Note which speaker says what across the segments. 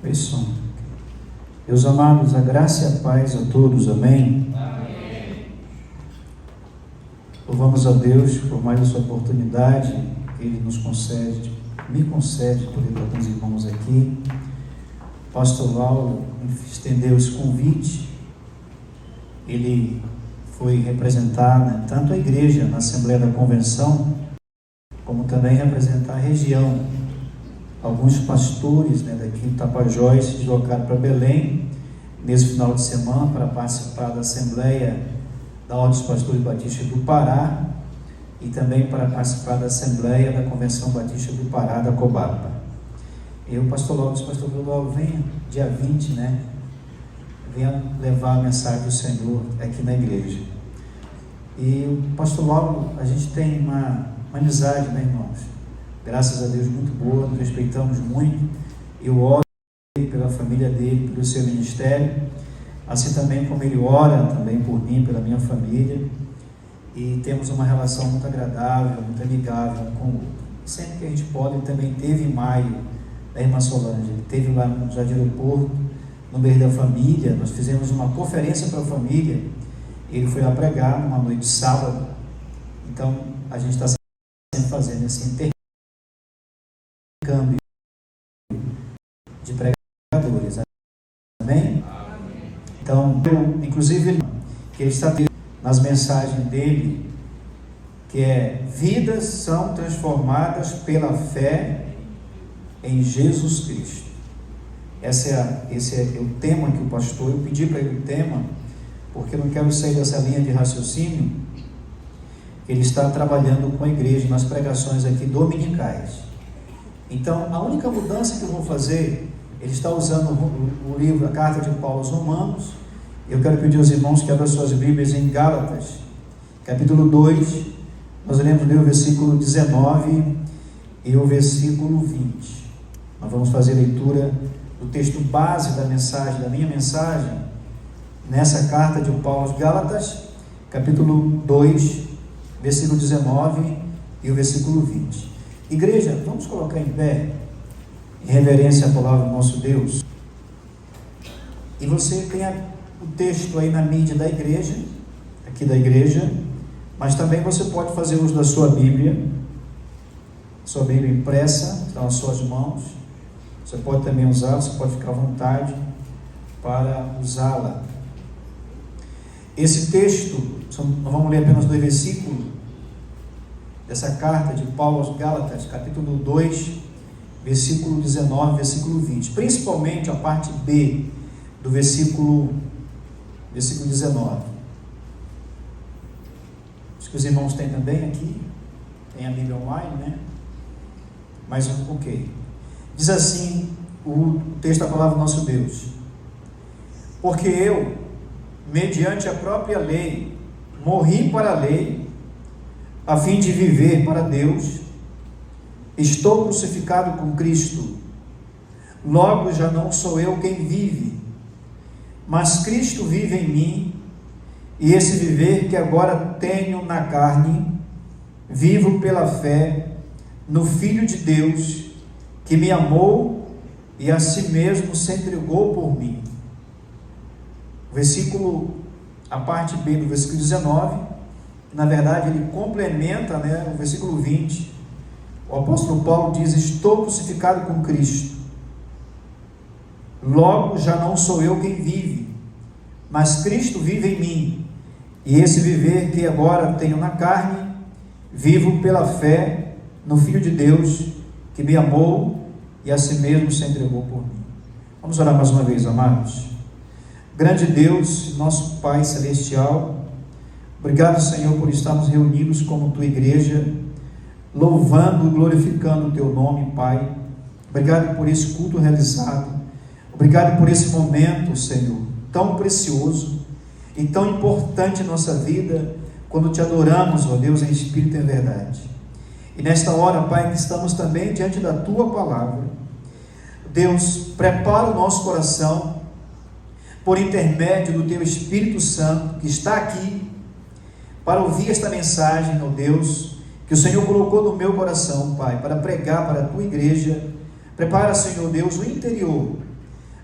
Speaker 1: Isso. Meus amados, a graça e a paz a todos, amém?
Speaker 2: Amém.
Speaker 1: Louvamos a Deus por mais essa oportunidade que Ele nos concede, me concede, poder estar com os irmãos aqui. O pastor Laulo estendeu esse convite. Ele foi representar, né, tanto a igreja na Assembleia da Convenção, como também representar a região. Alguns pastores, né, daqui de Tapajós se deslocaram para Belém nesse final de semana para participar da Assembleia da Ordem dos Pastores Batistas do Pará e também para participar da Assembleia da Convenção Batista do Pará, da Cobapa. Eu, pastor Laulo, disse: pastor Laulo, venha dia 20, né? Venha levar a mensagem do Senhor aqui na igreja. E o pastor Laulo, a gente tem uma amizade, né, irmãos? Graças a Deus, muito boa, nos respeitamos muito. Eu oro pela família dele, pelo seu ministério, assim também como ele ora também por mim, pela minha família, e temos uma relação muito agradável, muito amigável um com o outro. Sempre que a gente pode, ele também teve em maio, da irmã Solange, ele teve lá no Jardim do Porto, no meio da família. Nós fizemos uma conferência para a família, ele foi lá pregar numa noite de sábado. Então a gente está sempre fazendo esse intercâmbio de pregadores, amém? Então, inclusive, que ele está nas mensagens dele, que é: vidas são transformadas pela fé em Jesus Cristo. Esse é o tema que o pastor, eu pedi para ele o tema, porque eu não quero sair dessa linha de raciocínio. Ele está trabalhando com a igreja nas pregações aqui dominicais. Então, a única mudança que eu vou fazer, ele está usando o livro, a carta de Paulo aos Romanos. Eu quero pedir aos irmãos que abram suas Bíblias em Gálatas, capítulo 2, nós iremos ler o versículo 19 e o versículo 20. Nós vamos fazer a leitura do texto base da mensagem, da minha mensagem, nessa carta de Paulo aos Gálatas, capítulo 2, versículo 19 e o versículo 20. Igreja, vamos colocar em pé, em reverência à palavra do nosso Deus. E você tem o texto aí na mídia da igreja, aqui da igreja, mas também você pode fazer uso da sua Bíblia impressa, está nas suas mãos. Você pode também usar, você pode ficar à vontade para usá-la. Esse texto, nós vamos ler apenas 2 versículos dessa carta de Paulo aos Gálatas, capítulo 2, versículo 19, versículo 20. Principalmente a parte B do versículo 19. Acho que os irmãos têm também aqui, tem a Bíblia online, né? Mas ok. Diz assim o texto da palavra do nosso Deus: porque eu, mediante a própria lei, morri para a lei, a fim de viver para Deus. Estou crucificado com Cristo. Logo já não sou eu quem vive, mas Cristo vive em mim. E esse viver que agora tenho na carne, vivo pela fé no Filho de Deus, que me amou e a si mesmo se entregou por mim. A parte B do versículo 19, na verdade ele complementa, né, o versículo 20. O apóstolo Paulo diz: estou crucificado com Cristo. Logo já não sou eu quem vive, mas Cristo vive em mim. E esse viver que agora tenho na carne, vivo pela fé no Filho de Deus, que me amou e a si mesmo se entregou por mim. Vamos orar mais uma vez, amados. Grande Deus, nosso Pai Celestial, obrigado, Senhor, por estarmos reunidos como Tua igreja, louvando e glorificando o Teu nome, Pai. Obrigado por esse culto realizado. Obrigado por esse momento, Senhor, tão precioso e tão importante em nossa vida, quando Te adoramos, ó Deus, em espírito e em verdade. E nesta hora, Pai, que estamos também diante da Tua palavra, Deus, prepara o nosso coração, por intermédio do Teu Espírito Santo, que está aqui, para ouvir esta mensagem, ó Deus, que o Senhor colocou no meu coração, Pai, para pregar para a Tua igreja. Prepara, Senhor Deus, o interior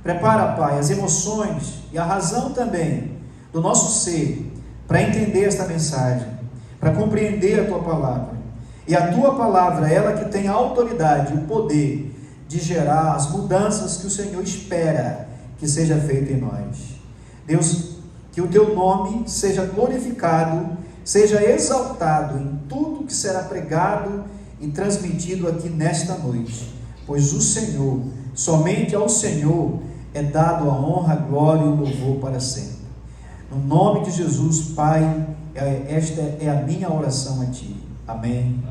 Speaker 1: Prepara, Pai, as emoções e a razão também do nosso ser para entender esta mensagem, para compreender a Tua palavra. E a Tua palavra, ela que tem a autoridade, o poder de gerar as mudanças que o Senhor espera que seja feita em nós. Deus, que o Teu nome seja glorificado, seja exaltado em tudo que será pregado e transmitido aqui nesta noite, pois o Senhor, somente ao Senhor é dado a honra, a glória e o louvor para sempre. No nome de Jesus, Pai, esta é a minha oração a Ti. Amém.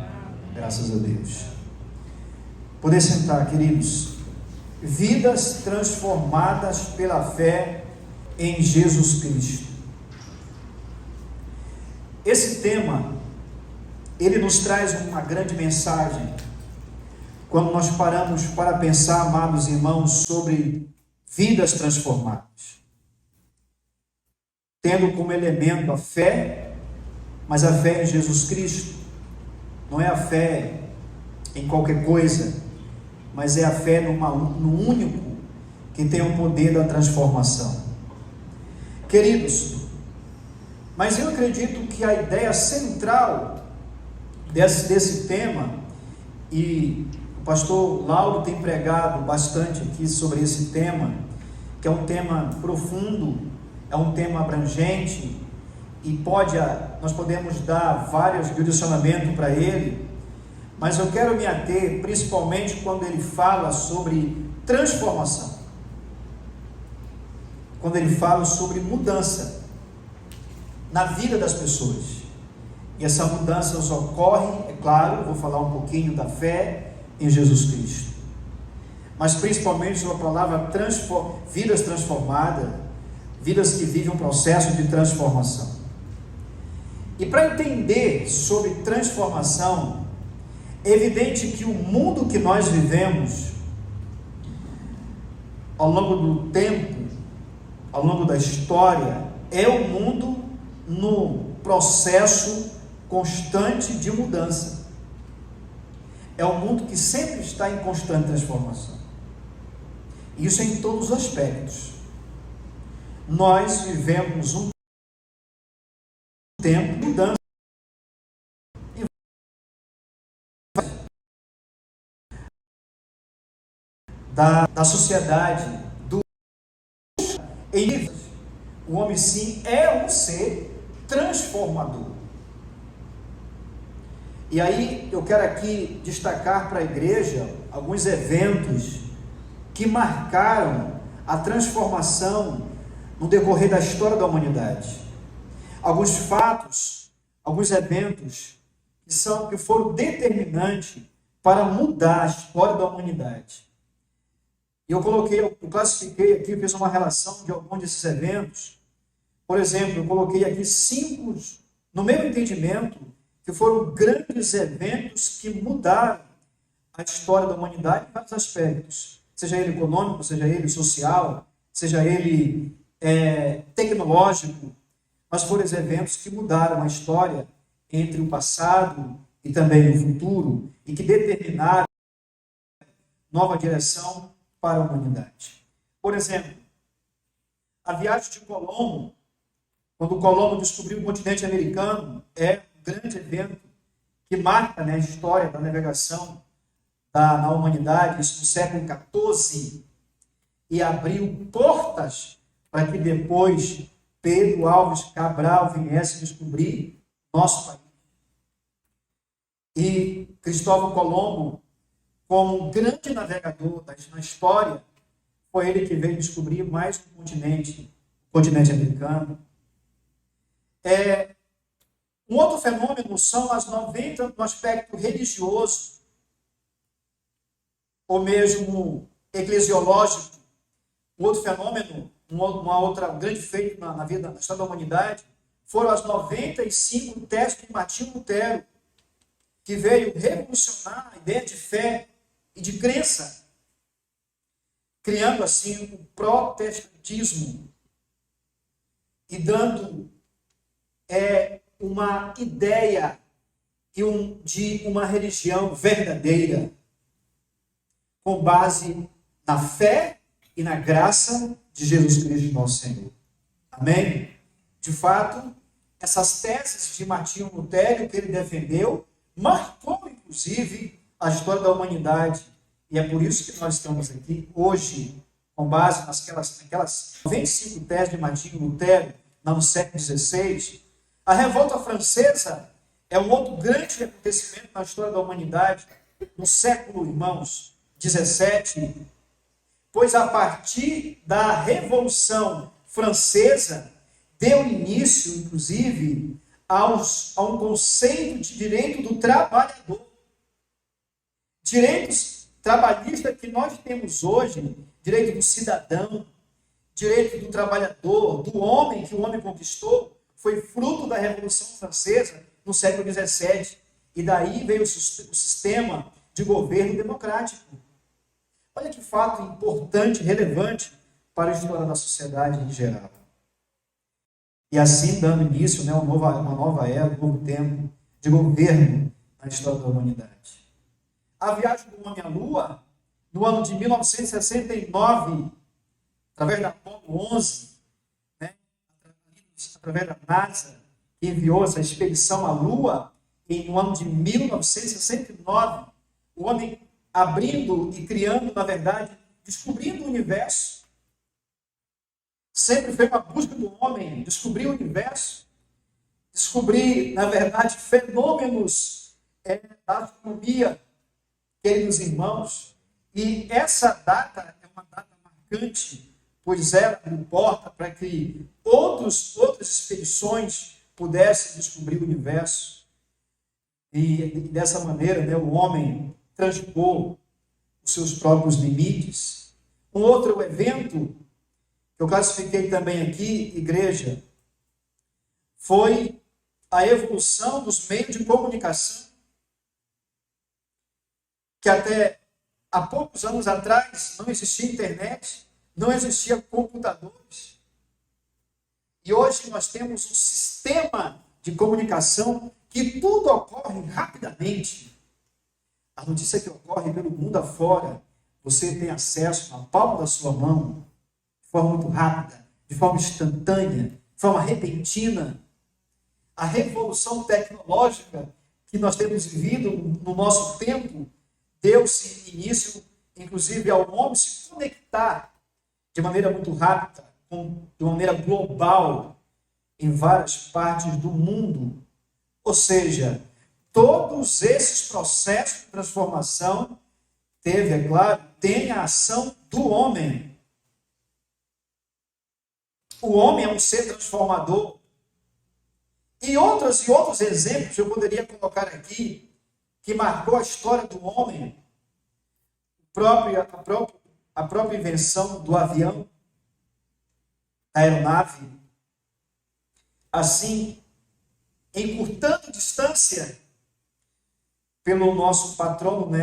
Speaker 1: Graças a Deus. Poder sentar, queridos. Vidas transformadas pela fé em Jesus Cristo. Esse tema, ele nos traz uma grande mensagem. Quando nós paramos para pensar, amados irmãos, sobre vidas transformadas, tendo como elemento a fé, mas a fé em Jesus Cristo. Não é a fé em qualquer coisa, mas é a fé no único que tem o poder da transformação. Queridos, mas eu acredito que a ideia central desse tema, e o pastor Lauro tem pregado bastante aqui sobre esse tema, que é um tema profundo, é um tema abrangente, e nós podemos dar vários direcionamentos para ele, mas eu quero me ater principalmente quando ele fala sobre transformação, quando ele fala sobre mudança na vida das pessoas. E essa mudança ocorre, é claro, eu vou falar um pouquinho da fé em Jesus Cristo, mas principalmente sobre a palavra vidas transformadas, vidas que vivem um processo de transformação. E para entender sobre transformação, é evidente que o mundo que nós vivemos, ao longo do tempo, ao longo da história, é um mundo no processo constante de mudança. É um mundo que sempre está em constante transformação. Isso em todos os aspectos. Nós vivemos um tempo de mudança. Da sociedade, o homem sim é um ser transformador. E aí eu quero aqui destacar para a igreja alguns eventos que marcaram a transformação no decorrer da história da humanidade. Alguns fatos, alguns eventos que foram determinantes para mudar a história da humanidade. E eu classifiquei aqui, fiz uma relação de alguns desses eventos. Por exemplo, eu coloquei aqui 5, no meu entendimento, que foram grandes eventos que mudaram a história da humanidade em vários aspectos. Seja ele econômico, seja ele social, seja ele tecnológico. Mas foram eventos que mudaram a história entre o passado e também o futuro, e que determinaram nova direção para a humanidade. Por exemplo, a viagem de Colombo, quando Colombo descobriu o continente americano, é um grande evento que marca, a história da navegação na humanidade, isso no século XIV, e abriu portas para que depois Pedro Álvares Cabral viesse descobrir nosso país. E Cristóvão Colombo, como um grande navegador na história, foi ele que veio descobrir mais um continente, o continente americano. Um outro fenômeno são as 90 no aspecto religioso, ou mesmo eclesiológico. Um outro fenômeno, um grande feito na vida, na história da humanidade, foram as 95 teses de Martinho Lutero, que veio revolucionar a ideia de fé e de crença, criando assim o protestantismo e dando uma ideia de uma religião verdadeira, com base na fé e na graça de Jesus Cristo, nosso Senhor. Amém? De fato, essas teses de Martinho Lutero que ele defendeu, marcou, inclusive, a história da humanidade. E é por isso que nós estamos aqui hoje, com base naquelas 25 teses de Martinho Lutero, no século XVI. A Revolta Francesa é um outro grande acontecimento na história da humanidade, no século, irmãos, 17, pois a partir da Revolução Francesa, deu início, inclusive, a um conceito de direito do trabalhador. Direitos trabalhistas que nós temos hoje, direito do cidadão, direito do trabalhador, do homem, que o homem conquistou, foi fruto da Revolução Francesa no século XVII. E daí veio o sistema de governo democrático. Olha que fato importante, relevante para a história da sociedade em geral. E assim dando início, uma nova era, um novo tempo de governo na história da humanidade. A viagem do homem à Lua, no ano de 1969, através da Apollo 11, através da NASA, que enviou essa expedição à Lua, no ano de 1969, o homem abrindo e criando, na verdade, descobrindo o universo. Sempre foi uma busca do homem, descobrir o universo, descobrir, na verdade, fenômenos da astronomia, queridos irmãos. E essa data é uma data marcante, pois ela importa para que outras expedições pudessem descobrir o universo. E dessa maneira, o homem transpôs os seus próprios limites. Um outro evento que eu classifiquei também aqui, igreja, foi a evolução dos meios de comunicação, que até há poucos anos atrás não existia internet, não existia computadores. E hoje nós temos um sistema de comunicação que tudo ocorre rapidamente. A notícia que ocorre pelo mundo afora, você tem acesso na palma da sua mão, de forma muito rápida, de forma instantânea, de forma repentina. A revolução tecnológica que nós temos vivido no nosso tempo deu-se início, inclusive, ao homem se conectar de maneira muito rápida, de uma maneira global, em várias partes do mundo. Ou seja, todos esses processos de transformação tem a ação do homem. O homem é um ser transformador. E outros exemplos eu poderia colocar aqui, que marcou a história do homem, a própria invenção do avião, da aeronave. Assim, encurtando distância pelo nosso patrono,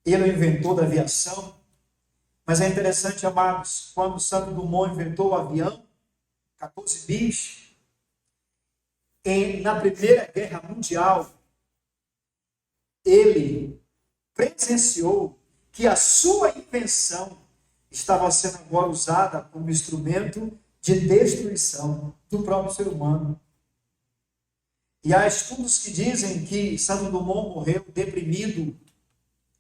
Speaker 1: ele é o inventor da aviação. Mas é interessante, amados, quando Santos Dumont inventou o avião, 14 bis, na Primeira Guerra Mundial, ele presenciou que a sua invenção estava sendo agora usada como instrumento de destruição do próprio ser humano. E há estudos que dizem que Santos Dumont morreu deprimido,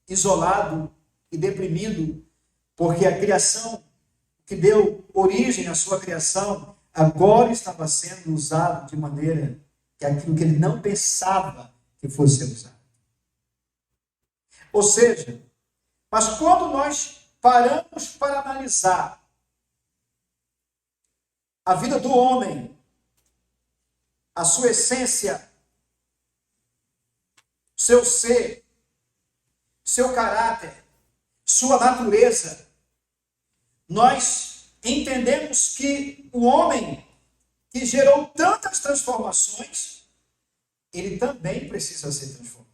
Speaker 1: isolado e deprimido, porque a criação que deu origem à sua criação agora estava sendo usado de maneira que aquilo que ele não pensava que fosse ser usado. Ou seja, mas quando nós paramos para analisar a vida do homem, a sua essência, seu ser, seu caráter, sua natureza, nós entendemos que o homem que gerou tantas transformações, ele também precisa ser transformado.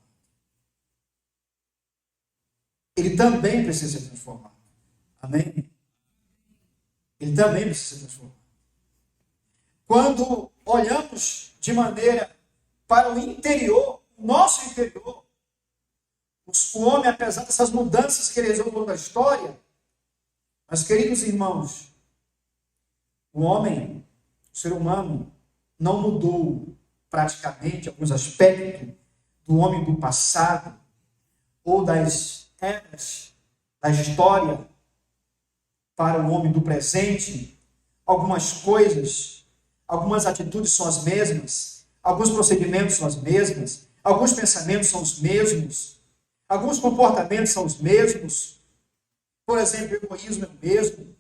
Speaker 1: Ele também precisa ser transformado. Amém? Ele também precisa ser transformado. Quando olhamos de maneira para o interior, o nosso interior, o homem, apesar dessas mudanças que ele realizou ao longo da história, Mas, queridos irmãos, o homem, o ser humano, não mudou praticamente alguns aspectos do homem do passado ou das eras da história para o homem do presente. Algumas coisas, algumas atitudes são as mesmas, alguns procedimentos são os mesmos, alguns pensamentos são os mesmos, alguns comportamentos são os mesmos. Por exemplo, o egoísmo é o mesmo,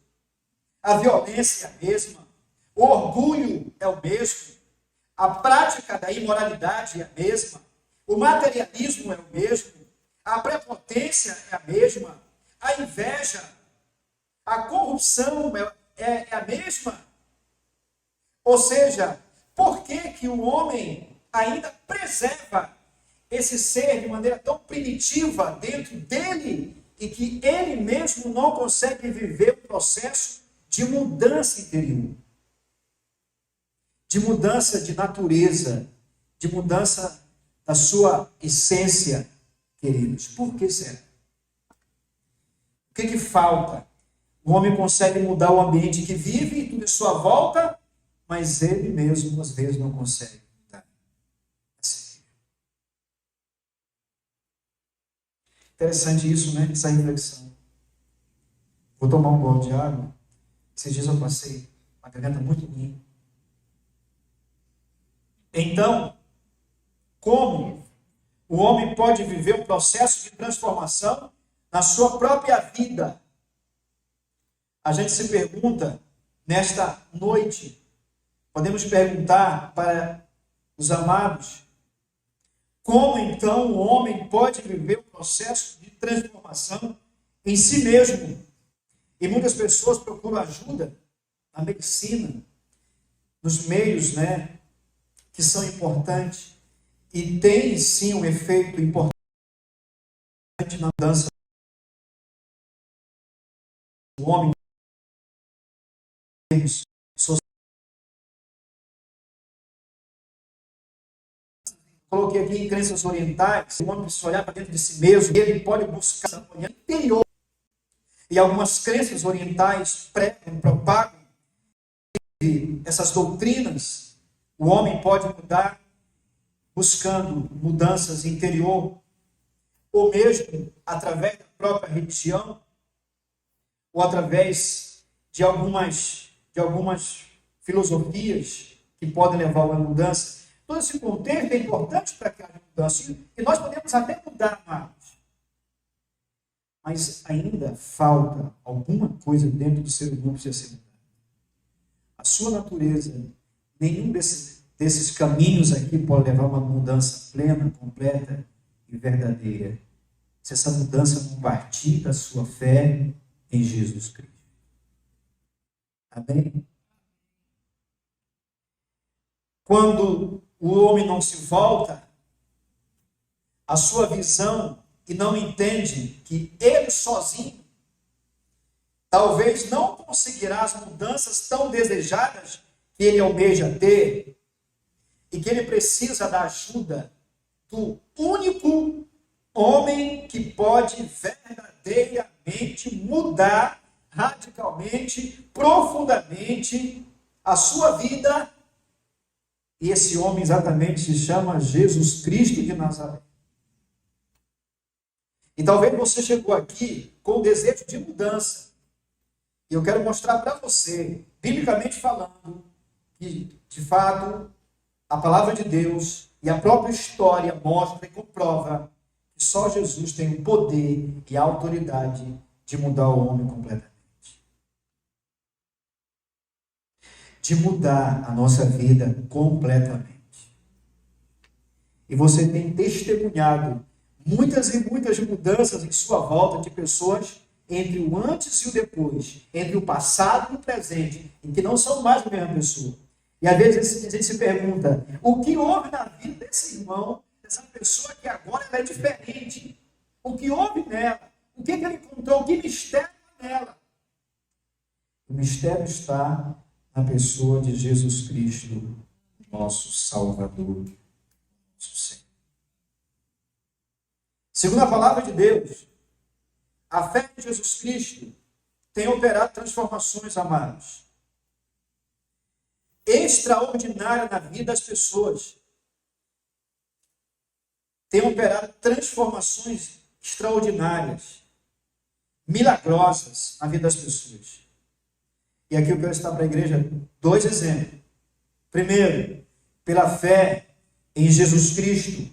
Speaker 1: a violência é a mesma, o orgulho é o mesmo, a prática da imoralidade é a mesma, o materialismo é o mesmo, a prepotência é a mesma, a inveja, a corrupção é a mesma. Ou seja, por que o homem ainda preserva esse ser de maneira tão primitiva dentro dele e que ele mesmo não consegue viver o processo de mudança interior, de mudança de natureza, de mudança da sua essência, queridos? Por que será? O que falta? O homem consegue mudar o ambiente que vive e tudo em sua volta, mas ele mesmo, às vezes, não consegue mudar. Interessante isso, né? Essa reflexão. Vou tomar um gole de água. Esses dias eu passei uma garganta muito ruim. Então, como o homem pode viver um processo de transformação na sua própria vida? A gente se pergunta nesta noite, podemos perguntar para os amados, como então o homem pode viver um processo de transformação em si mesmo? E muitas pessoas procuram ajuda na medicina, nos meios, né, que são importantes, e tem sim um efeito importante na mudança do homem. Coloquei aqui em crenças orientais, o homem precisa olhar para dentro de si mesmo, e ele pode buscar essa manhã interior. E algumas crenças orientais pregam, propagam essas doutrinas. O homem pode mudar buscando mudanças interior, ou mesmo através da própria religião, ou através de algumas filosofias que podem levar a uma mudança. Todo esse contexto é importante para que haja mudança. E nós podemos até mudar mais. Mas ainda falta alguma coisa dentro do ser humano que precisa ser mudada. A sua natureza, nenhum desses caminhos aqui pode levar a uma mudança plena, completa e verdadeira. Se essa mudança não partir da sua fé em Jesus Cristo. Amém? Quando o homem não se volta à sua visão e não entende que ele sozinho talvez não conseguirá as mudanças tão desejadas que ele almeja ter, e que ele precisa da ajuda do único homem que pode verdadeiramente mudar radicalmente, profundamente a sua vida. E esse homem exatamente se chama Jesus Cristo de Nazaré. E talvez você chegou aqui com o desejo de mudança. E eu quero mostrar para você, biblicamente falando, que de fato a palavra de Deus e a própria história mostra e comprova que só Jesus tem o poder e a autoridade de mudar o homem completamente. De mudar a nossa vida completamente. E você tem testemunhado muitas e muitas mudanças em sua volta de pessoas entre o antes e o depois, entre o passado e o presente, em que não são mais a mesma pessoa. E às vezes a gente se pergunta, o que houve na vida desse irmão, dessa pessoa que agora ela é diferente? O que houve nela? O que ele encontrou? Que mistério nela? O mistério está na pessoa de Jesus Cristo, nosso Salvador, nosso Senhor. Segundo a palavra de Deus, a fé em Jesus Cristo tem operado transformações, amados, extraordinárias na vida das pessoas. Tem operado transformações extraordinárias, milagrosas na vida das pessoas. E aqui eu quero citar para a igreja 2 exemplos. Primeiro, pela fé em Jesus Cristo.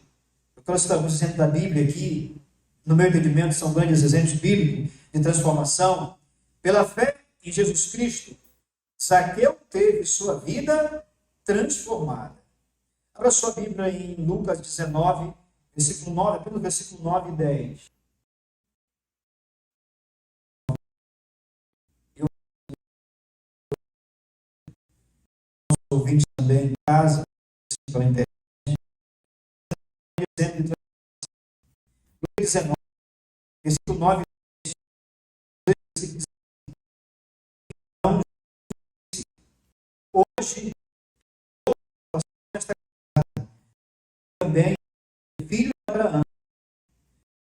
Speaker 1: Eu quero citar alguns exemplos da Bíblia aqui. No meu entendimento, são grandes exemplos bíblicos de transformação. Pela fé em Jesus Cristo, Zaqueu teve sua vida transformada. Abra sua Bíblia em Lucas 19, versículo 9, apenas versículo 9 e 10. Eu ouvintes também em casa, pela internet. Lucas 19, versículo 9 e 10. Então, hoje, também filho de Abraão,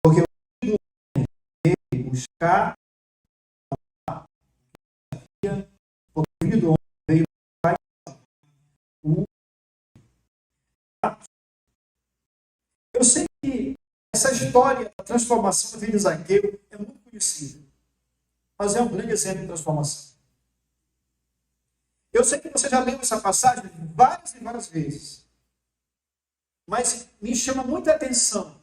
Speaker 1: porque o filho do homem veio buscar o filho do homem veio buscar o. Eu sei que essa história da transformação da vida de Zaqueu é muito conhecida, mas é um grande exemplo de transformação. Eu sei que você já leu essa passagem várias e várias vezes, mas me chama muita atenção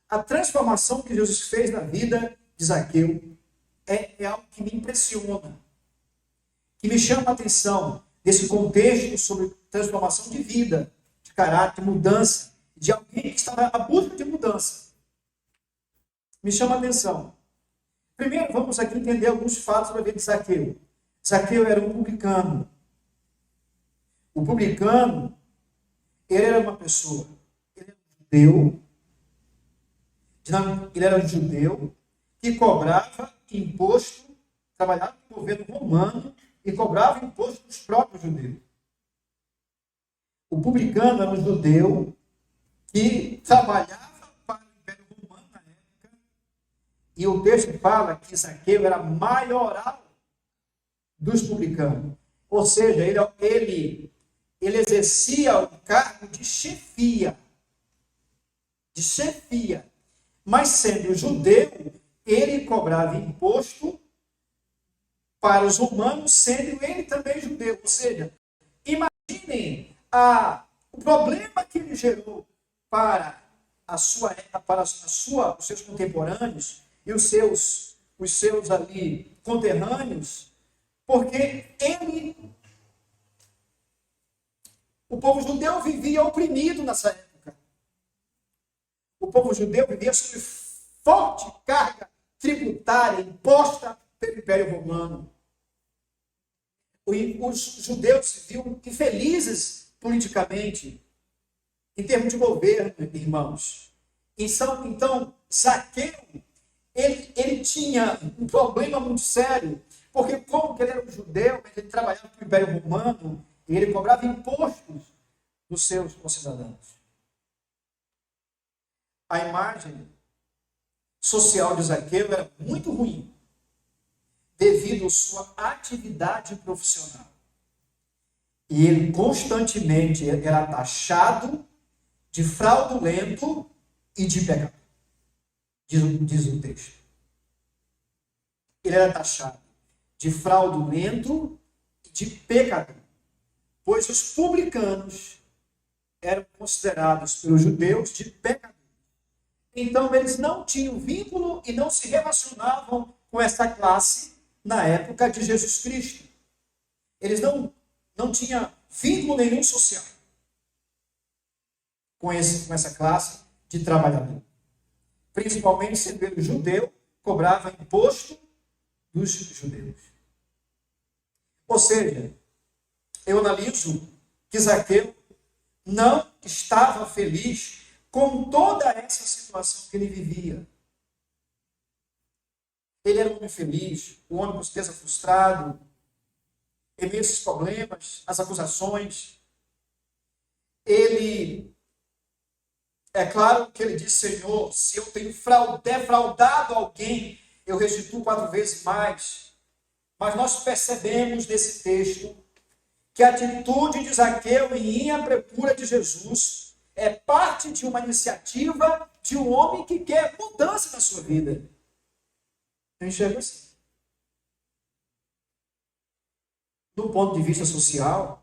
Speaker 1: a transformação que Jesus fez na vida de Zaqueu. É algo que me impressiona, que me chama a atenção desse contexto sobre transformação de vida, de caráter, mudança, de alguém que estava à busca de mudança. Me chama a atenção. Primeiro, vamos aqui entender alguns fatos sobre a vida de Zaqueu. Zaqueu era um publicano. O publicano, ele era uma pessoa, ele era um judeu que cobrava imposto, trabalhava no governo romano e cobrava imposto dos próprios judeus. O publicano era um judeu que trabalhava para o Império Romano na época, e o texto fala que Zaqueu era maioral dos publicanos. Ou seja, ele exercia o cargo de chefia. Mas sendo judeu, ele cobrava imposto para os romanos, sendo ele também judeu. Ou seja, imaginem o problema que ele gerou para os seus contemporâneos e os seus ali conterrâneos, porque o povo judeu vivia oprimido nessa época. O povo judeu vivia sob forte carga tributária imposta pelo Império Romano. Os judeus se viam infelizes politicamente, em termos de governo, irmãos. Então Zaqueu, ele tinha um problema muito sério, porque como ele era um judeu, ele trabalhava para o Império Romano, e ele cobrava impostos dos seus concidadãos. A imagem social de Zaqueu era muito ruim, devido à sua atividade profissional. E ele constantemente era taxado de fraudulento e de pecador, diz o texto. Ele era taxado de fraudulento e de pecador, pois os publicanos eram considerados pelos judeus de pecadores. Então, eles não tinham vínculo e não se relacionavam com essa classe na época de Jesus Cristo. Eles não tinham vínculo nenhum social com essa classe de trabalhador. Principalmente sendo ele judeu, cobrava imposto dos judeus. Ou seja, eu analiso que Zaqueu não estava feliz com toda essa situação que ele vivia. Ele era um homem feliz, um homem com certeza frustrado, em meio a esses problemas, as acusações. É claro que ele disse: Senhor, se eu tenho defraudado alguém, eu restituo 4 vezes mais. Mas nós percebemos nesse texto que a atitude de Zaqueu em ir à procura de Jesus é parte de uma iniciativa de um homem que quer mudança na sua vida. Eu enxergo assim. Do ponto de vista social,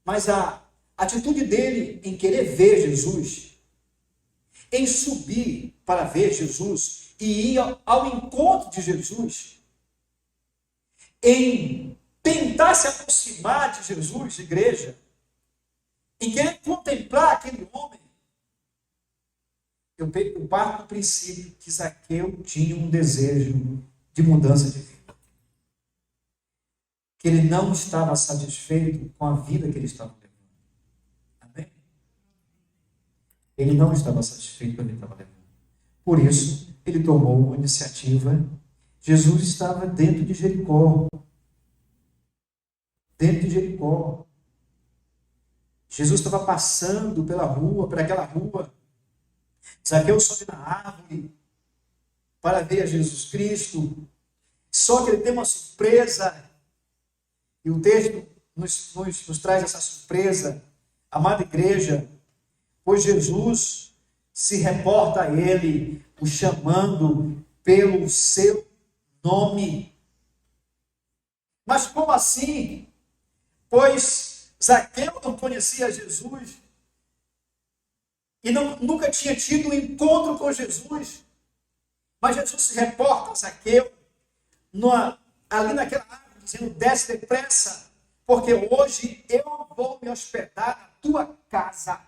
Speaker 1: mas a atitude dele em querer ver Jesus, em subir para ver Jesus e ir ao encontro de Jesus, em tentar se aproximar de Jesus, igreja, em querer contemplar aquele homem, eu parto do princípio que Zaqueu tinha um desejo de mudança de vida. Que ele não estava satisfeito com a vida que ele estava levando. Amém? Ele não estava satisfeito com a vida que ele estava levando. Por isso, ele tomou uma iniciativa. Jesus estava dentro de Jericó. Dentro de Jericó. Jesus estava passando pela rua, por aquela rua. Zaqueu sobe na árvore para ver a Jesus Cristo. Só que ele tem uma surpresa. E o texto nos traz essa surpresa, amada igreja, pois Jesus se reporta a ele, o chamando pelo seu nome. Mas como assim? Pois Zaqueu não conhecia Jesus e nunca tinha tido um encontro com Jesus. Mas Jesus se reporta a Zaqueu ali naquela árvore, dizendo: desce depressa, porque hoje eu vou me hospedar na tua casa.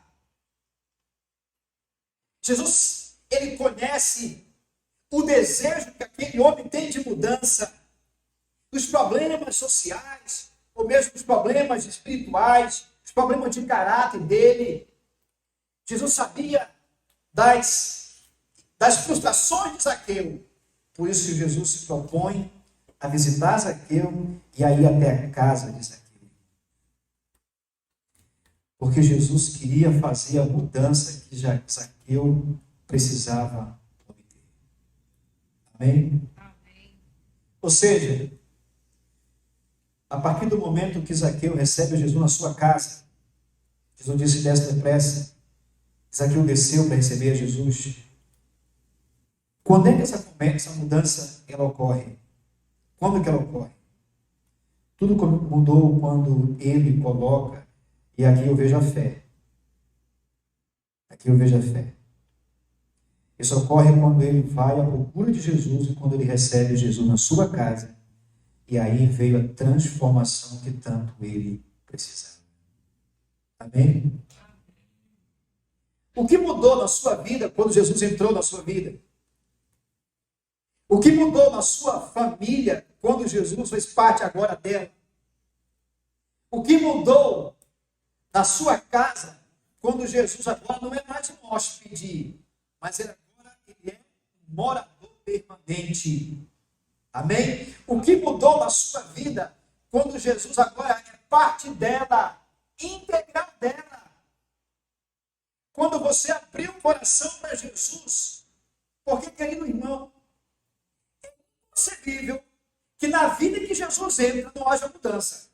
Speaker 1: Jesus, ele conhece o desejo que aquele homem tem de mudança, os problemas sociais, ou mesmo os problemas espirituais, os problemas de caráter dele. Jesus sabia das frustrações de Zaqueu. Por isso Jesus se propõe a visitar Zaqueu e a ir até a casa de Zaqueu. Porque Jesus queria fazer a mudança que Zaqueu precisava obter. Amém? Amém? Ou seja, a partir do momento que Zaqueu recebe Jesus na sua casa, Jesus disse: desce depressa. Zaqueu desceu para receber Jesus. Quando é que essa mudança ela ocorre? Quando que ela ocorre? Tudo mudou quando ele coloca, e aqui eu vejo a fé. Aqui eu vejo a fé. Isso ocorre quando ele vai à procura de Jesus e quando ele recebe Jesus na sua casa. E aí veio a transformação que tanto ele precisava. Amém? O que mudou na sua vida quando Jesus entrou na sua vida? O que mudou na sua família quando Jesus fez parte agora dela? O que mudou na sua casa quando Jesus agora não é mais um hóspede, mas agora ele é um morador permanente? Amém? O que mudou na sua vida quando Jesus agora é parte dela, integral dela? Quando você abriu o coração para Jesus, porque, querido irmão, é inconcebível que na vida que Jesus entra não haja mudança.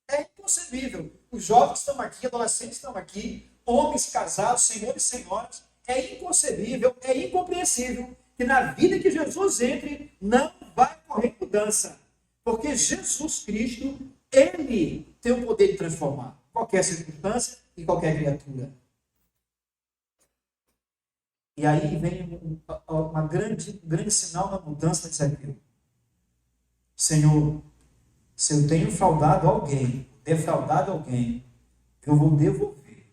Speaker 1: É inconcebível. Os jovens estão aqui, adolescentes estão aqui, homens casados, senhores e senhoras. É inconcebível, é incompreensível que na vida que Jesus entre não vai ocorrer mudança. Porque Jesus Cristo, ele tem o poder de transformar qualquer circunstância e qualquer criatura. E aí vem um grande sinal da mudança de Zaqueu. Senhor, se eu tenho defraudado alguém, eu vou devolver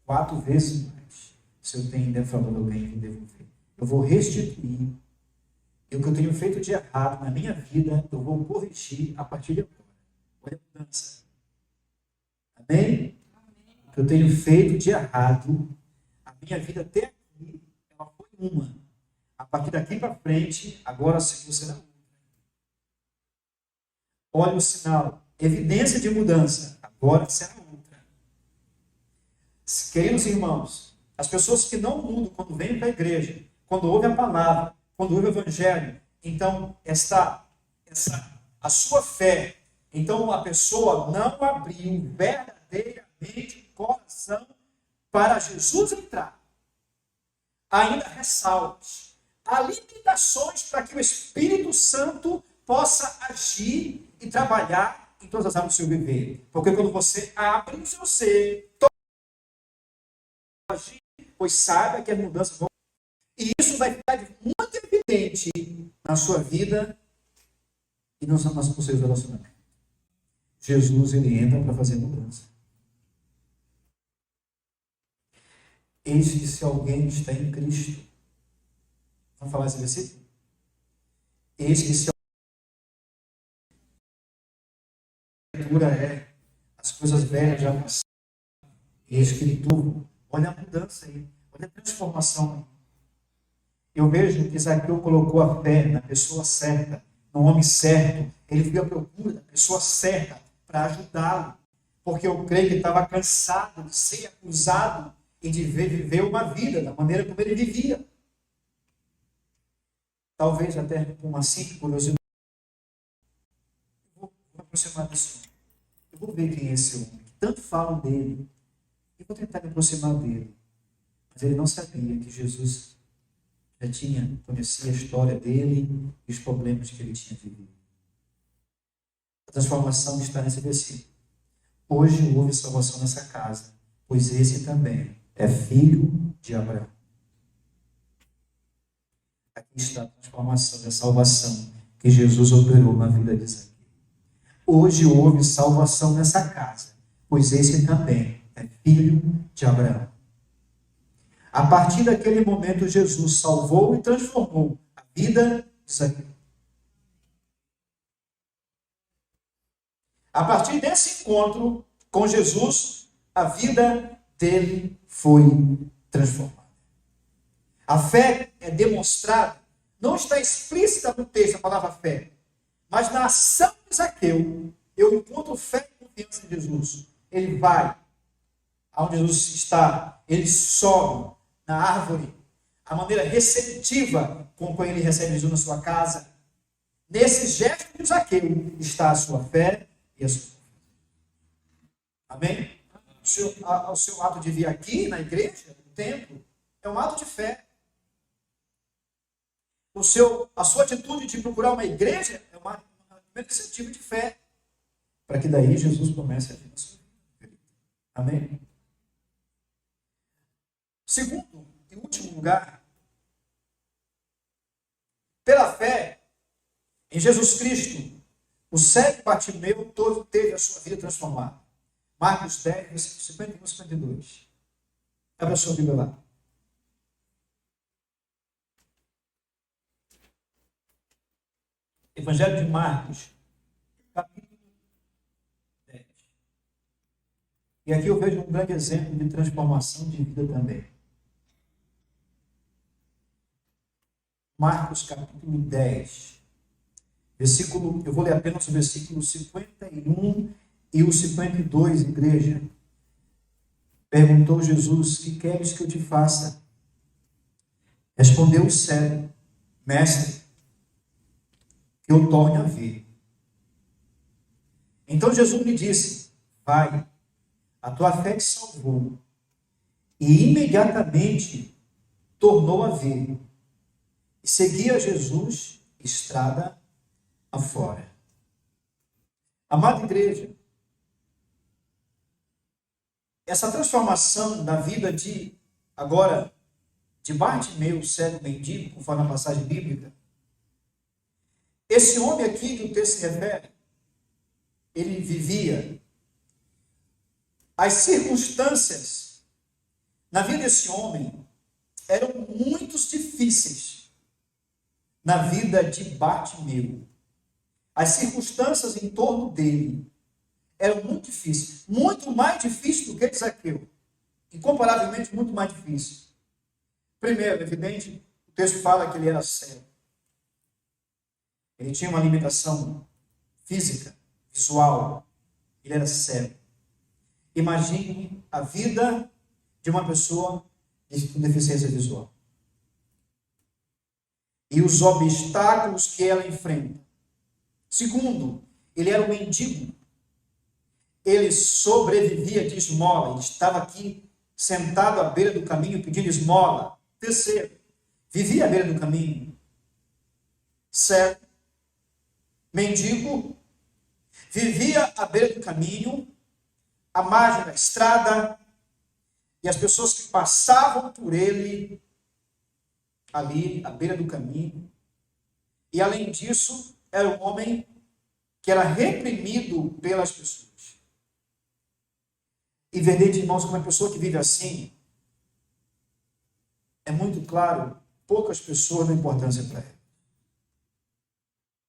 Speaker 1: 4 vezes mais. Se eu tenho defraudado alguém, eu vou devolver. Eu vou restituir. E o que eu tenho feito de errado na minha vida, eu vou corrigir a partir de agora. Olha a mudança. Amém? O que eu tenho feito de errado, a minha vida até aqui, ela foi uma. A partir daqui para frente, agora sim será outra. Olha o sinal. Evidência de mudança. Agora será outra. Queridos irmãos, as pessoas que não mudam quando vêm para a igreja, quando ouvem a palavra, quando ouvem o evangelho, Então, a sua fé, então a pessoa não abriu verdadeiramente o coração para Jesus entrar. Ainda ressalvas. Há limitações para que o Espírito Santo possa agir e trabalhar em todas as áreas do seu viver. Porque quando você abre o seu ser, pois saiba que as mudanças vão. E isso vai ficar muito evidente na sua vida e nos seus relacionamentos. Jesus, ele entra para fazer mudança. Eis que se alguém está em Cristo. Vamos falar esse versículo? Eis que se a Escritura é as coisas velhas já passaram. Eis que tudo. Olha a mudança aí. Olha a transformação aí. Eu vejo que Zaqueu colocou a fé na pessoa certa, no homem certo. Ele foi à procura da pessoa certa para ajudá-lo. Porque eu creio que ele estava cansado de ser acusado e de viver uma vida da maneira como ele vivia. Talvez até com uma simples curiosidade. Eu vou me aproximar desse homem. Eu vou ver quem é esse homem. Tanto falam dele. E vou tentar me aproximar dele. Mas ele não sabia que Jesus conhecia a história dele e os problemas que ele tinha vivido. A transformação está nesse versículo. Hoje houve salvação nessa casa, pois esse também é filho de Abraão. Aqui está a transformação, a salvação que Jesus operou na vida de Zaqueu. Hoje houve salvação nessa casa, pois esse também é filho de Abraão. A partir daquele momento, Jesus salvou e transformou a vida de Zaqueu. A partir desse encontro com Jesus, a vida dele foi transformada. A fé é demonstrada, não está explícita no texto a palavra fé, mas na ação de Zaqueu, eu encontro fé e confiança em Jesus. Ele vai aonde Jesus está, ele sobe na árvore, a maneira receptiva com ele recebe Jesus na sua casa. Nesse gesto de Zaqueu está a sua fé e a sua confiança. Amém? O seu ato de vir aqui na igreja, no templo, é um ato de fé. A sua atitude de procurar uma igreja é uma iniciativa de fé. Para que daí Jesus comece a vir na sua vida. Amém? Segundo e último lugar, pela fé em Jesus Cristo, o cego Bartimeu todo teve a sua vida transformada. Marcos 10, versículos 51 e 52. Abra a sua Bíblia lá. Evangelho de Marcos, capítulo 10. E aqui eu vejo um grande exemplo de transformação de vida também. Marcos, capítulo 10. Eu vou ler apenas o versículo 51 e o 52, igreja. Perguntou Jesus: que queres que eu te faça? Respondeu o cego: mestre, que eu torne a ver. Então Jesus lhe disse: vai, a tua fé te salvou. E imediatamente tornou a ver. E seguia Jesus estrada afora. Amada igreja, essa transformação da vida de Bartimeu, cego mendigo, conforme a passagem bíblica, esse homem aqui que o texto se refere, ele vivia. As circunstâncias na vida desse homem eram muito difíceis na vida de Bartimeu. As circunstâncias em torno dele eram muito difíceis. Muito mais difíceis do que de Zaqueu. Incomparavelmente muito mais difíceis. Primeiro, evidente, o texto fala que ele era cego. Ele tinha uma limitação física, visual. Ele era cego. Imagine a vida de uma pessoa com deficiência visual. e os obstáculos que ela enfrenta. Segundo, ele era um mendigo. Ele sobrevivia de esmola. Ele estava aqui sentado à beira do caminho pedindo esmola. Terceiro, vivia à beira do caminho. Certo? Mendigo, vivia à beira do caminho, à margem da estrada, e as pessoas que passavam por ele, ali, à beira do caminho. E além disso, era um homem que era reprimido pelas pessoas. E verdade, irmãos, como uma pessoa que vive assim, é muito claro, poucas pessoas dão importância para ela.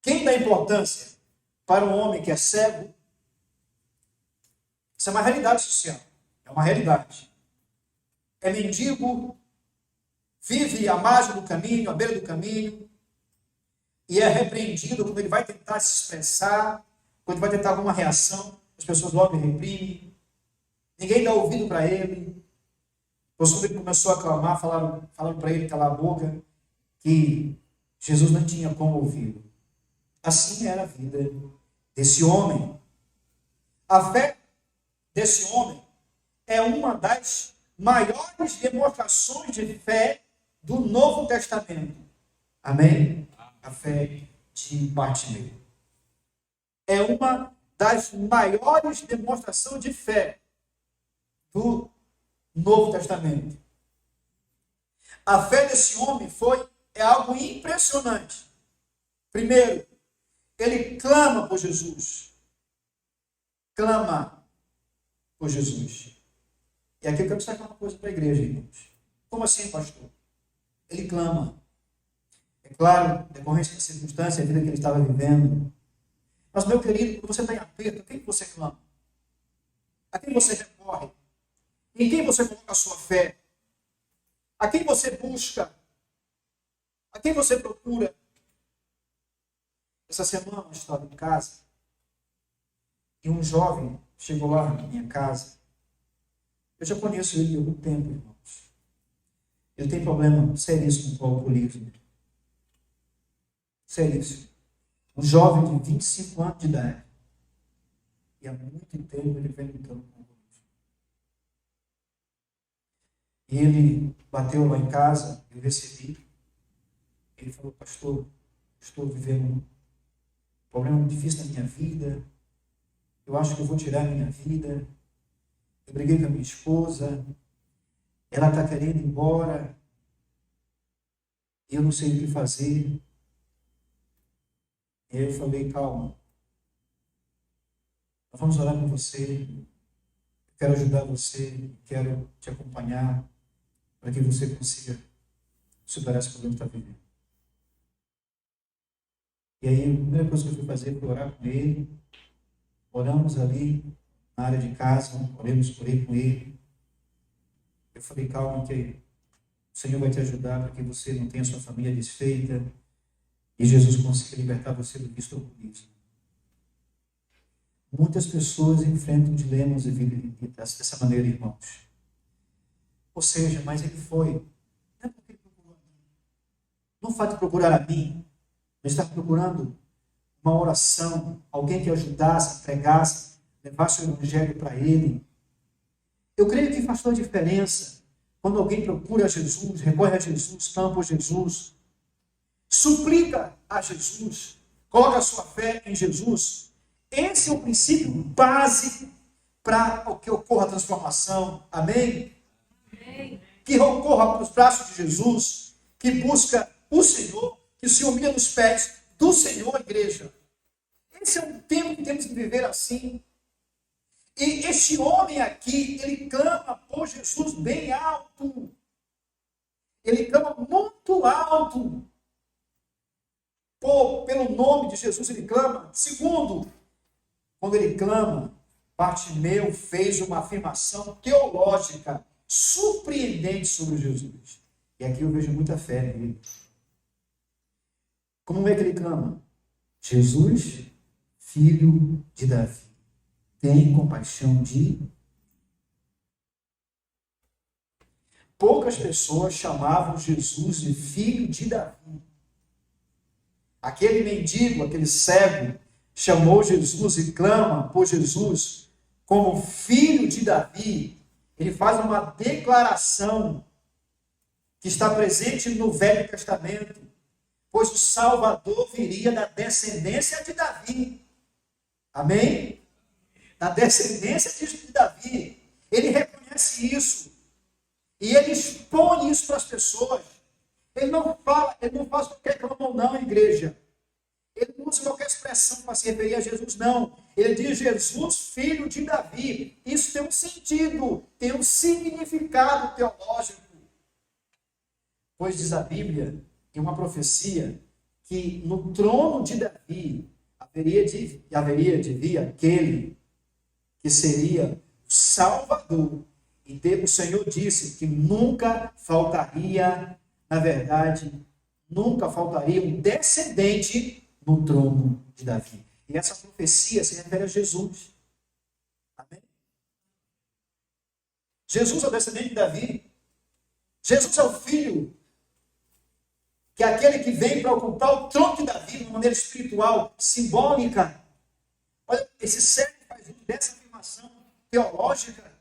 Speaker 1: Quem dá importância para um homem que é cego, isso é uma realidade social, é uma realidade. É mendigo, vive à margem do caminho, à beira do caminho, e é repreendido quando ele vai tentar se expressar, quando ele vai tentar alguma reação, as pessoas logo reprimem, ninguém dá ouvido para ele. Quando ele começou a clamar, falaram para ele calar a boca, que Jesus não tinha como ouvi-lo. Assim era a vida desse homem. A fé desse homem é uma das maiores demonstrações de fé do Novo Testamento. Amém? A fé de Bartimeu. É uma das maiores demonstrações de fé do Novo Testamento. A fé desse homem é algo impressionante. Primeiro, ele clama por Jesus. Clama por Jesus. E aqui eu quero destacar uma coisa para a igreja, irmãos. Como assim, pastor? Ele clama. É claro, decorrência da circunstância, a vida que ele estava vivendo. Mas, meu querido, quando você está em aperto, a quem você clama? A quem você recorre? Em quem você coloca a sua fé? A quem você busca? A quem você procura? Essa semana eu estava em casa e um jovem chegou lá na minha casa. Eu já conheço ele há algum tempo, irmãos. Ele tem problema seríssimo com o alcoolismo. Seríssimo. Um jovem de 25 anos de idade. E há muito tempo ele vem lutando com o alcoolismo. E ele bateu lá em casa, eu recebi. Ele falou, pastor, estou vivendo um problema muito difícil na minha vida. Eu acho que eu vou tirar a minha vida. Eu briguei com a minha esposa. Ela está querendo ir embora. Eu não sei o que fazer. E aí eu falei, calma. Nós vamos orar com você. Eu quero ajudar você. Quero te acompanhar para que você consiga superar esse problema que está vivendo. E aí, a primeira coisa que eu fui fazer foi orar com ele. Oramos ali na área de casa, oremos por ele com ele. Eu falei, calma, que o Senhor vai te ajudar para que você não tenha sua família desfeita e Jesus consiga libertar você do vício do alcoolismo. Muitas pessoas enfrentam dilemas e vivem dessa maneira, irmãos. Ou seja, mas ele foi. Não é porque ele procurou a mim. Não o fato de procurar a mim. Ele está procurando uma oração, alguém que ajudasse, pregasse, levasse o evangelho para ele. Eu creio que faz toda a diferença quando alguém procura a Jesus, recorre a Jesus, clama por Jesus, suplica a Jesus, coloca a sua fé em Jesus. Esse é o princípio base para que ocorra a transformação. Amém? Amém. Que ocorra para os braços de Jesus, que busca o Senhor, que se humilha nos pés do Senhor, igreja. Esse é um tempo que temos que viver assim. E este homem aqui, ele clama por Jesus bem alto. Ele clama muito alto. Pelo nome de Jesus ele clama. Segundo, quando ele clama, Bartimeu fez uma afirmação teológica surpreendente sobre Jesus. E aqui eu vejo muita fé nele. Como é que ele clama? Jesus, filho de Davi, tem compaixão de... Poucas pessoas chamavam Jesus de filho de Davi. aquele mendigo, aquele cego, chamou Jesus e clama por Jesus como filho de Davi, ele faz uma declaração que está presente no Velho Testamento, pois o Salvador viria da descendência de Davi. Amém? Da descendência de Davi. Ele reconhece isso. E ele expõe isso para as pessoas. Ele não faz qualquer clamor não, igreja. Ele não usa qualquer expressão para se referir a Jesus, não. Ele diz Jesus, filho de Davi. Isso tem um sentido, tem um significado teológico. Pois diz a Bíblia, em uma profecia, que no trono de Davi haveria de vir aquele que seria o Salvador. E o Senhor disse que nunca faltaria, na verdade, nunca faltaria um descendente no trono de Davi. E essa profecia se refere a Jesus. Amém? Jesus é o descendente de Davi. Jesus é o filho, que é aquele que vem para ocupar o trono de Davi de uma maneira espiritual, simbólica. Olha, esse servo faz uso dessa afirmação teológica.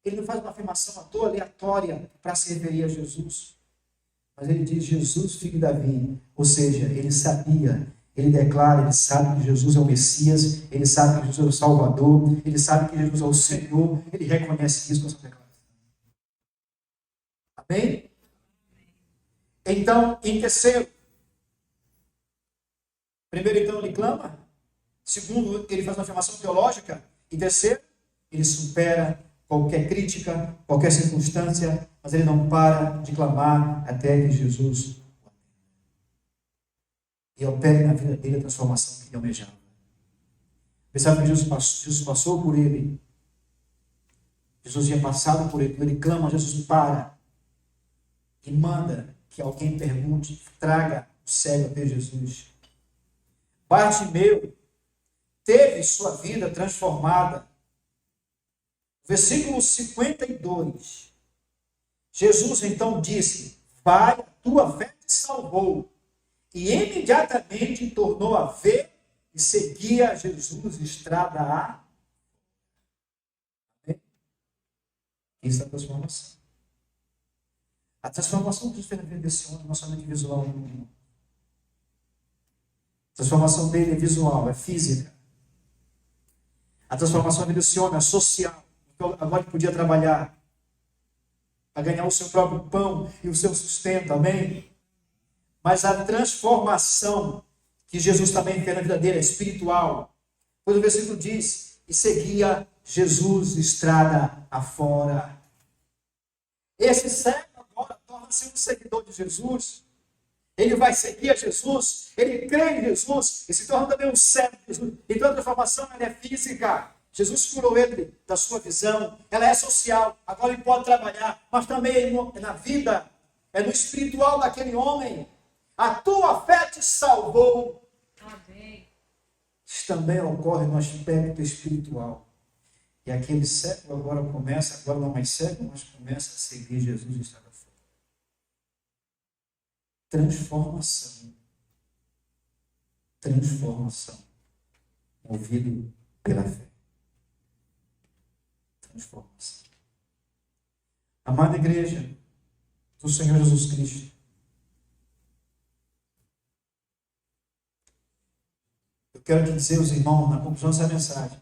Speaker 1: Ele não faz uma afirmação à toa, aleatória, para se referir a Jesus. Mas ele diz Jesus, filho de Davi. Ou seja, ele sabia, ele declara, ele sabe que Jesus é o Messias, ele sabe que Jesus é o Salvador, ele sabe que Jesus é o Senhor, ele reconhece isso com essa declaração. Amém? Então, em terceiro, primeiro, então, ele clama. Segundo, ele faz uma afirmação teológica. E terceiro, ele supera qualquer crítica, qualquer circunstância, mas ele não para de clamar até que Jesus e opere na vida dele a transformação que ele almejava. Pensava que Jesus passou por ele. Jesus tinha passado por ele. Quando ele clama, Jesus para e manda que alguém pergunte, traga o cego até Jesus. Bartimeu teve sua vida transformada. Versículo 52. Jesus então disse: vai, a tua fé te salvou. E imediatamente tornou a ver e seguia Jesus estrada a. Isso é a transformação. A transformação que Jesus fez na vida desse homem não é somente visual. A transformação dele é visual, é física. A transformação desse homem é social. Agora ele podia trabalhar para ganhar o seu próprio pão e o seu sustento, amém? Mas a transformação que Jesus também fez na vida dele é espiritual. Pois o versículo diz: e seguia Jesus estrada afora. Esse cego agora torna-se um seguidor de Jesus. Ele vai seguir a Jesus, ele crê em Jesus e se torna também um servo de Jesus. Então a transformação ela é física. Jesus curou ele da sua visão, ela é social, agora ele pode trabalhar, mas também é na vida, é no espiritual daquele homem. A tua fé te salvou. Amém. Isso também ocorre no aspecto espiritual. E aquele cego agora não é mais cego, mas começa a seguir Jesus e está da fé. Transformação. Transformação. Movido pela fé. Transformação. Amada igreja do Senhor Jesus Cristo, eu quero te dizer, os irmãos, na conclusão dessa mensagem,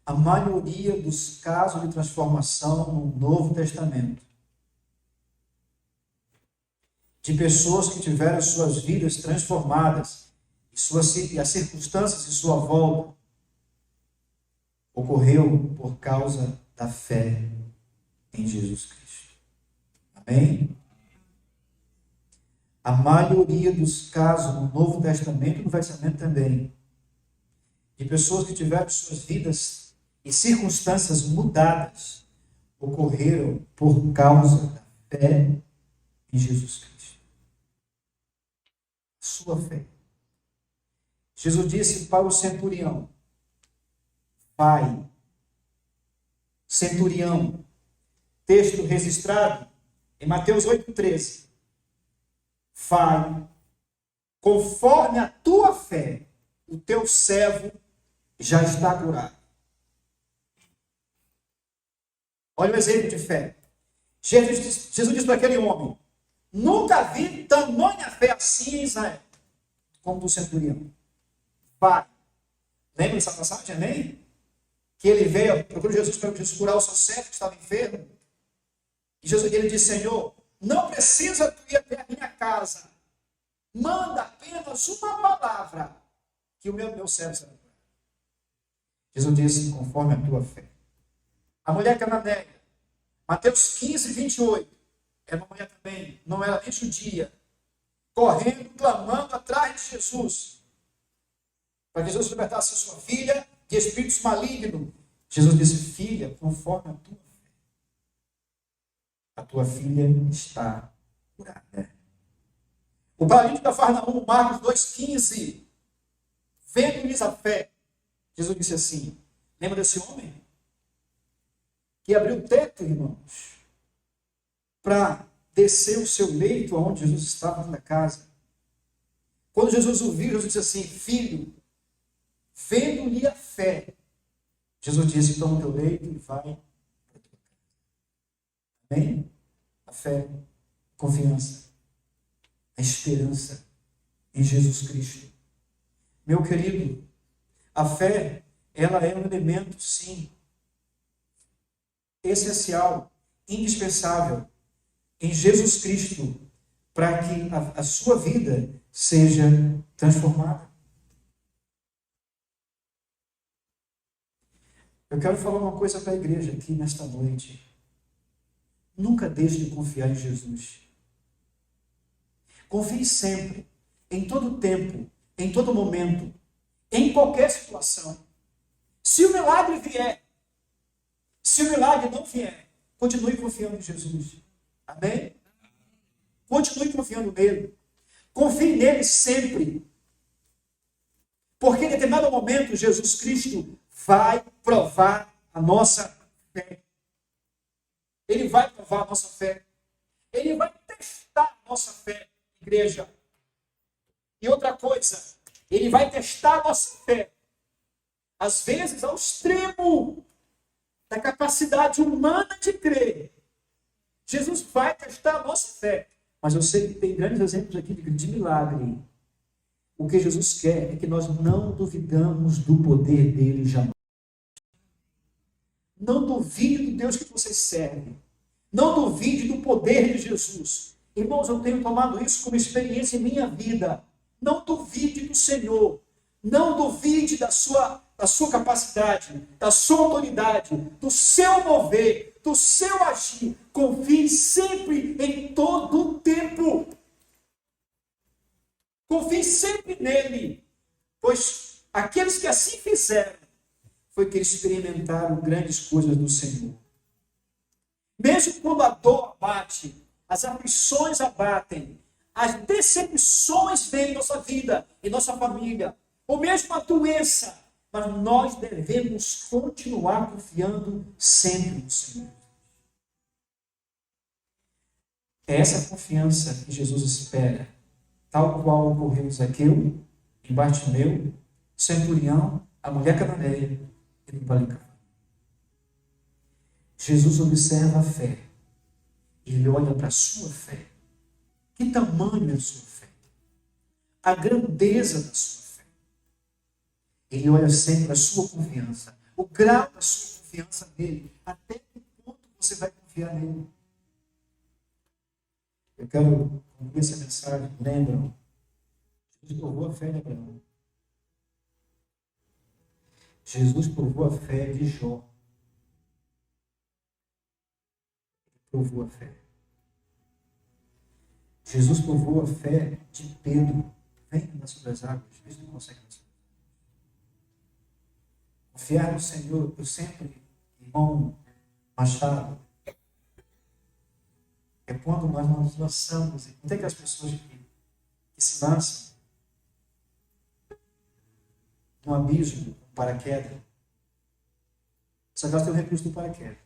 Speaker 1: a maioria dos casos de transformação no Novo Testamento, de pessoas que tiveram suas vidas transformadas e as circunstâncias de sua volta, ocorreu por causa da fé em Jesus Cristo. Amém? A maioria dos casos no Novo Testamento e no Velho Testamento também, de pessoas que tiveram suas vidas e circunstâncias mudadas, ocorreram por causa da fé em Jesus Cristo. Sua fé. Jesus disse para o centurião: Pai, centurião, texto registrado em Mateus 8,13. vai, conforme a tua fé, o teu servo já está curado. Olha o exemplo de fé. Jesus disse para aquele homem: nunca vi tamanha fé assim em Israel, como do centurião. Vai. Lembra dessa passagem, amém? Que ele veio, procurou Jesus para curar o seu servo que estava enfermo. E ele disse: Senhor, não precisa tu ir até a minha casa. Manda apenas uma palavra que o meu servo será curado. Jesus disse: conforme a tua fé. A mulher cananeia, Mateus 15, 28. Era uma mulher também, não era nem judia, correndo, clamando atrás de Jesus, para que Jesus libertasse a sua filha de espíritos malignos. Jesus disse: filha, conforme a tua fé, a tua filha está curada. O paralítico da Cafarnaum, Marcos 2,15, vendo-lhes a fé, Jesus disse assim: lembra desse homem? Que abriu o teto, irmãos, para descer o seu leito aonde Jesus estava na casa. Quando Jesus o viu, Jesus disse assim: filho, vendo-lhe a fé, Jesus disse: toma o teu leito e vai para a tua casa. Amém? A fé, a confiança, a esperança em Jesus Cristo. Meu querido, a fé, ela é um elemento, sim, essencial, indispensável em Jesus Cristo para que a sua vida seja transformada. Eu quero falar uma coisa para a igreja aqui nesta noite. Nunca deixe de confiar em Jesus. Confie sempre, em todo tempo, em todo momento, em qualquer situação. Se o milagre vier, se o milagre não vier, continue confiando em Jesus. Amém? Continue confiando nele. Confie nele sempre. Porque em determinado momento, Jesus Cristo vai provar a nossa fé. Ele vai provar a nossa fé. Ele vai testar a nossa fé, igreja. E outra coisa, ele vai testar a nossa fé. Às vezes, ao extremo da capacidade humana de crer. Jesus vai testar a nossa fé. Mas eu sei que tem grandes exemplos aqui de milagre. O que Jesus quer é que nós não duvidamos do poder dele jamais. Não duvide do Deus que você serve. Não duvide do poder de Jesus. Irmãos, eu tenho tomado isso como experiência em minha vida. Não duvide do Senhor. Não duvide da sua capacidade, da sua autoridade, do seu mover, do seu agir. Confie sempre em todo o tempo. Confie sempre nele. Pois aqueles que assim fizeram, foi que eles experimentaram grandes coisas do Senhor. Mesmo quando a dor abate, as aflições abatem, as decepções vêm em nossa vida, em nossa família, ou mesmo a doença, mas nós devemos continuar confiando sempre no Senhor. É essa confiança que Jesus espera, tal qual ocorreu em Zaqueu, em Bartimeu, centurião, a mulher cananeia e no Palicão. Jesus observa a fé. Ele olha para a sua fé. Que tamanho é a sua fé? A grandeza da sua fé. Ele olha sempre a sua confiança. O grau da sua confiança nele. Até que ponto você vai confiar nele? Eu quero concluir essa mensagem. Lembram? Jesus provou a fé de Abraão. Jesus provou a fé de Jó. Provou a fé. Jesus provou a fé de Pedro. Vem andar sobre as águas. Eles não conseguem andar sobre as águas. Confiar no Senhor. Eu sempre, irmão Machado, é quando nós nos lançamos. Não tem aquelas pessoas que se lançam num abismo, um paraquedas. Só que elas têm o recurso do paraquedas.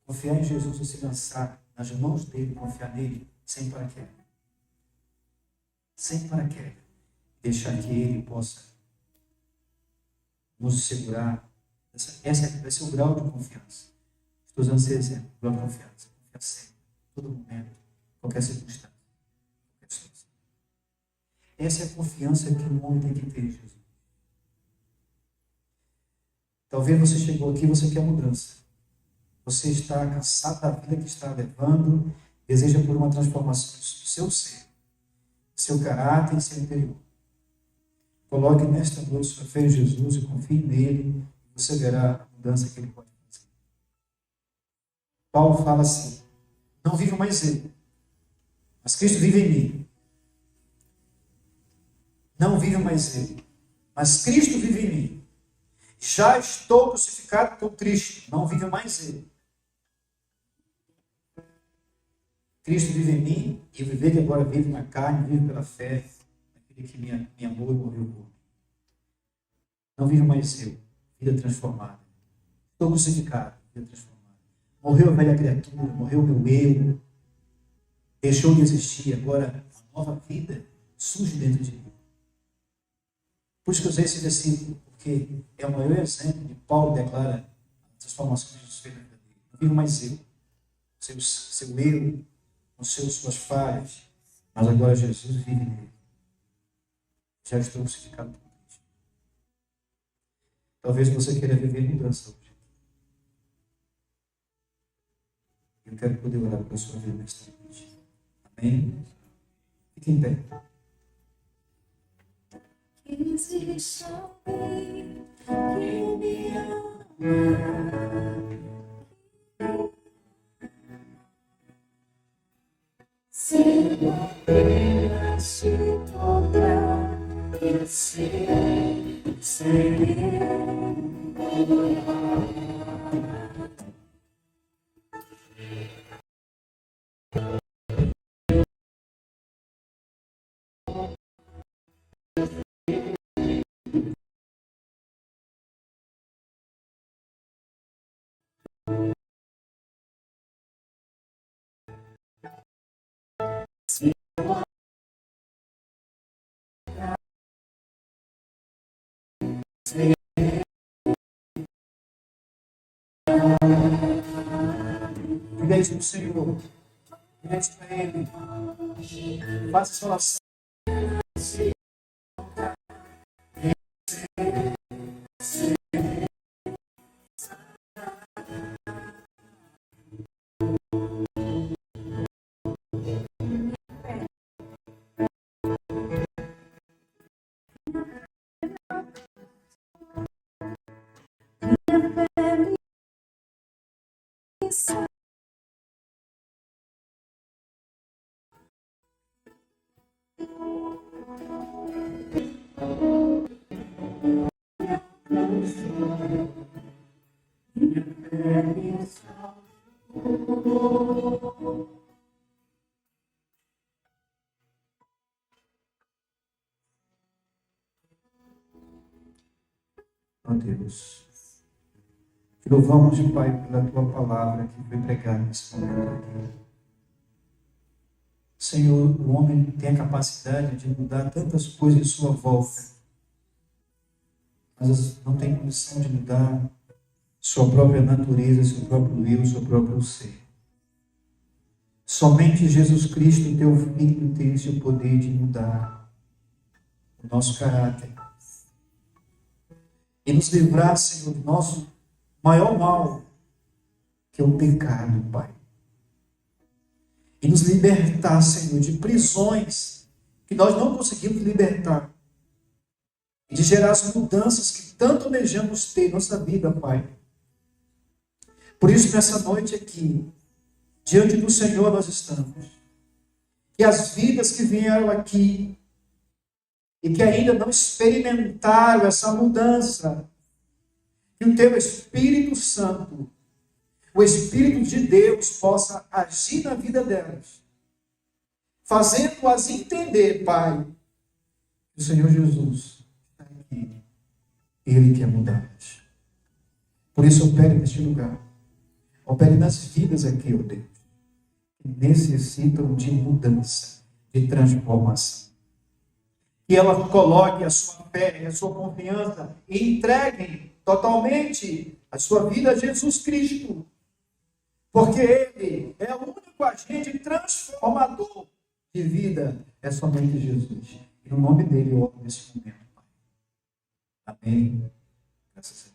Speaker 1: Confiar em Jesus e se lançar nas mãos dele, confiar nele, sem paraquedas. sem paraquedas, deixar que Ele possa nos segurar. Esse vai ser o grau de confiança. Estou usando esse exemplo, o grau de confiança. Confiança sempre, todo momento, qualquer circunstância, qualquer situação. Essa é a confiança que um homem tem que ter em Jesus. Talvez você chegou aqui e você quer mudança. Você está cansado da vida que está levando, deseja por uma transformação do seu ser, seu caráter e seu interior. Coloque nesta noite sua fé em Jesus e confie nele, e você verá a mudança que ele pode fazer. Paulo fala assim: não vivo mais eu, mas Cristo vive em mim. Não vivo mais eu, mas Cristo vive em mim. Já estou crucificado com Cristo, não vivo mais eu. Cristo vive em mim, e eu viver agora vivo na carne, vivo pela fé, naquele que me amou e morreu por mim. Não vivo mais eu, vida transformada. Estou crucificado, vida transformada. Morreu a velha criatura, morreu o meu eu, deixou de existir, agora uma nova vida surge dentro de mim. Por isso que eu usei esse versículo, porque é o maior exemplo de Paulo declara a transformação que Jesus fez na vida dele. Não vivo mais eu, seu eu, com suas falhas, mas agora Jesus vive nele. Já estou crucificado por Cristo. Talvez você queira viver mudança hoje. Eu quero poder orar pela sua vida nesta noite. Amém? Fique em pé.
Speaker 2: Existe alguém que me ama. Se apenas te tocar, eu serei
Speaker 1: Diga isso para o Senhor. Diga isso para Ele. Faça essa oração. Ó Deus, te louvamos, Pai, pela tua palavra que foi pregada nesse momento aqui. Senhor, o homem tem a capacidade de mudar tantas coisas em sua volta, mas não tem condição de mudar sua própria natureza, seu próprio eu, seu próprio ser. Somente Jesus Cristo, teu Filho, tem esse poder de mudar o nosso caráter e nos livrar, Senhor, do nosso maior mal, que é o pecado, Pai. E nos libertar, Senhor, de prisões que nós não conseguimos libertar. E de gerar as mudanças que tanto almejamos ter em nossa vida, Pai. Por isso, nessa noite aqui, diante do Senhor nós estamos. E as vidas que vieram aqui e que ainda não experimentaram essa mudança, que o teu Espírito Santo, o Espírito de Deus, possa agir na vida delas, fazendo-as entender, Pai, que o Senhor Jesus está aqui e Ele quer mudá-las. Por isso, opere neste lugar, opere nas vidas aqui, ó Deus, que necessitam de mudança, de transformação. que ela coloque a sua fé e a sua confiança e entreguem totalmente a sua vida a Jesus Cristo. Porque Ele é o único agente transformador de vida, é somente Jesus. E no nome dele eu oro nesse momento, Pai. Amém. Graças a Deus.